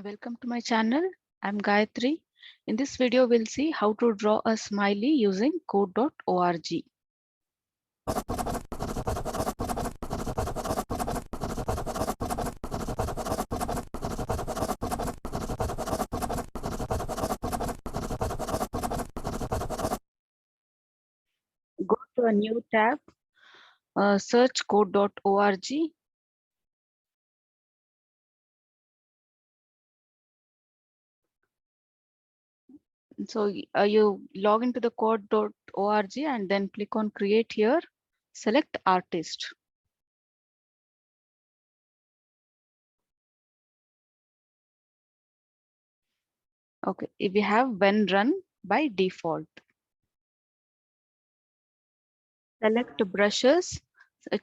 Welcome to my channel. I'm Gayatri. In this video, we'll see how to draw a smiley using code.org. Go to a new tab, search code.org. So you log into the code.org and then click on create here, select artist. Okay, if we have when run by default. Select brushes,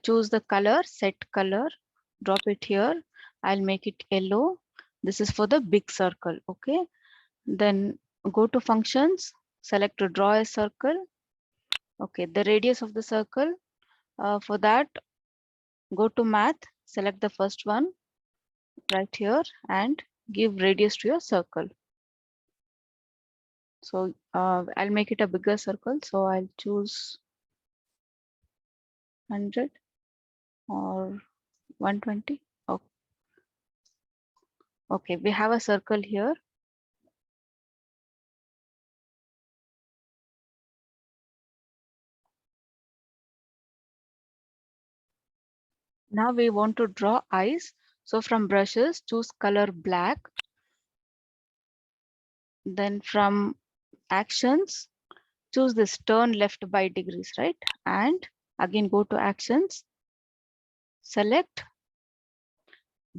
choose the color, set color, drop it here. I'll make it yellow. This is for the big circle. Okay. Then go to functions, select to draw a circle. Okay. The radius of the circle. For that, go to math, select the first one right here and give radius to your circle. So I'll make it a bigger circle. So I'll choose 100 or 120. Okay, we have a circle here. Now we want to draw eyes. So from brushes, choose color black. Then from actions, choose this turn left by degrees, right? And again, go to actions, select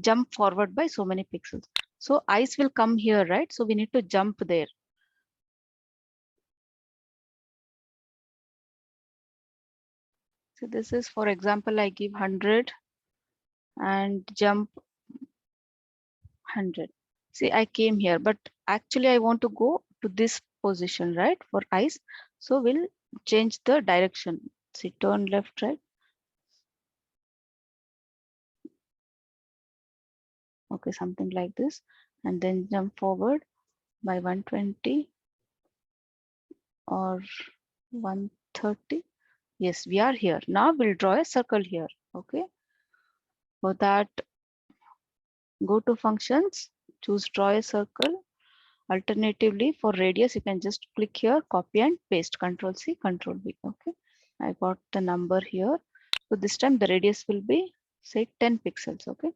jump forward by so many pixels. So eyes will come here, right? So we need to jump there. So this is, for example, I give 100 and jump 100. See, I came here, but actually I want to go to this position, right? For eyes. So we'll change the direction. See, turn left, right? Okay, something like this. And then jump forward by 120 or 130. Yes, we are here. Now we'll draw a circle here. Okay. For that, go to functions, choose draw a circle. Alternatively, for radius, you can just click here, copy and paste, Control C, Control V. Okay. I got the number here. So this time the radius will be, say, 10 pixels. Okay.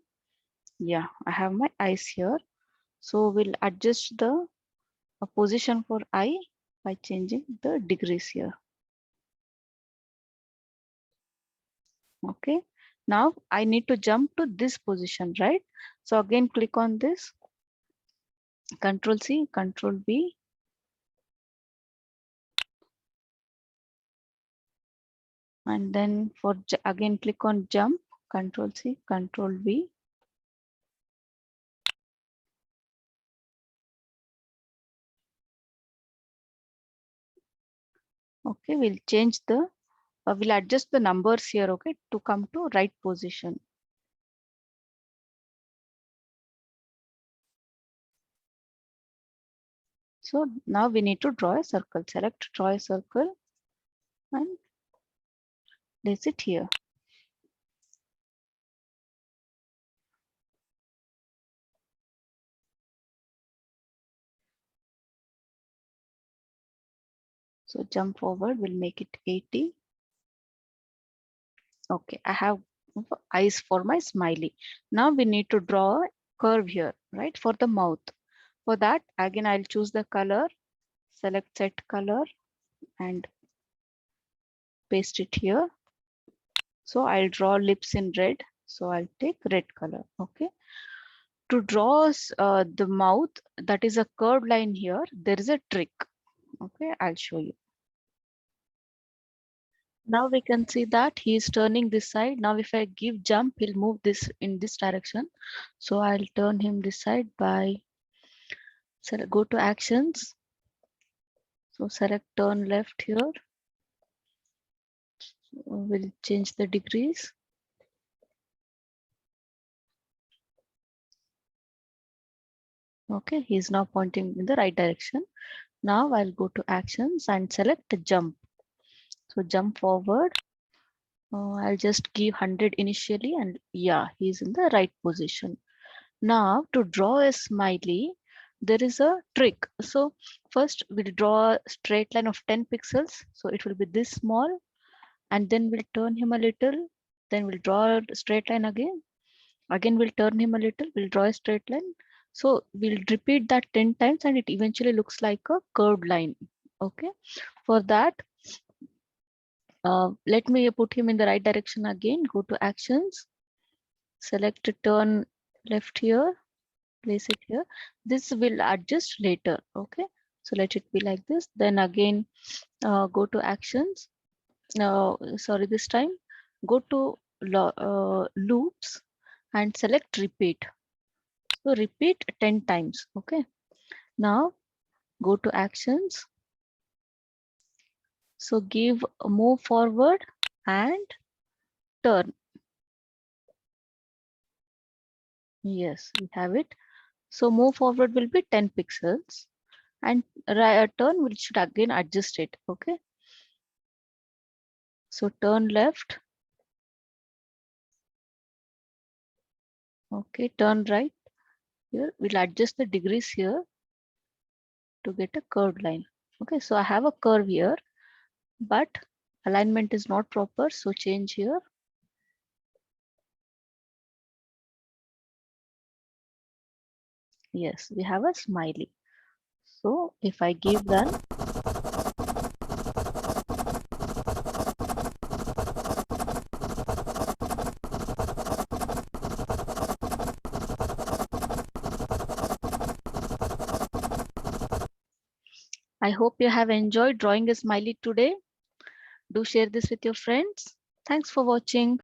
Yeah, I have my eyes here. So we'll adjust the position for eye by changing the degrees here. Okay. Now I need to jump to this position, right? So again, click on this, Control C, Control V. And then for again, click on jump, Control C, Control V. Okay, we'll change the, we'll adjust the numbers here, okay, to come to right position. So now we need to draw a circle. Select draw a circle and place it here. So jump forward, we'll make it 80. Okay, I have eyes for my smiley. Now we need to draw a curve here, right, for the mouth. For that, again, I'll choose the color, select set color and paste it here. So I'll draw lips in red. So I'll take red color. Okay. To draw the mouth, that is a curved line here, there is a trick. Okay, I'll show you. Now we can see that he is turning this side. Now if I give jump, he'll move this in this direction. So I'll turn him this side by select, go to actions. So select turn left here. We'll change the degrees. Okay, he's now pointing in the right direction. Now I'll go to actions and select jump. So jump forward. I'll just give 100 initially, and yeah, he's in the right position. Now to draw a smiley, there is a trick. So first we'll draw a straight line of 10 pixels. So it will be this small, and then we'll turn him a little. Then we'll draw a straight line again. Again, we'll turn him a little. We'll draw a straight line. So we'll repeat that 10 times and it eventually looks like a curved line. Okay. For that, let me put him in the right direction again. Go to actions, select turn left here, place it here. This will adjust later. Okay. So let it be like this. Then again, go to actions. Sorry, this time go to loops and select repeat. So repeat 10 times. Okay. Now go to actions. So give a move forward and turn. Yes, we have it. So move forward will be 10 pixels and turn we should again adjust it. Okay. So turn left. Okay. Turn right here. We'll adjust the degrees here to get a curved line. Okay. So I have a curve here, but alignment is not proper. So change here. Yes, we have a smiley. So if I give run, I hope you have enjoyed drawing a smiley today. Do share this with your friends. Thanks for watching.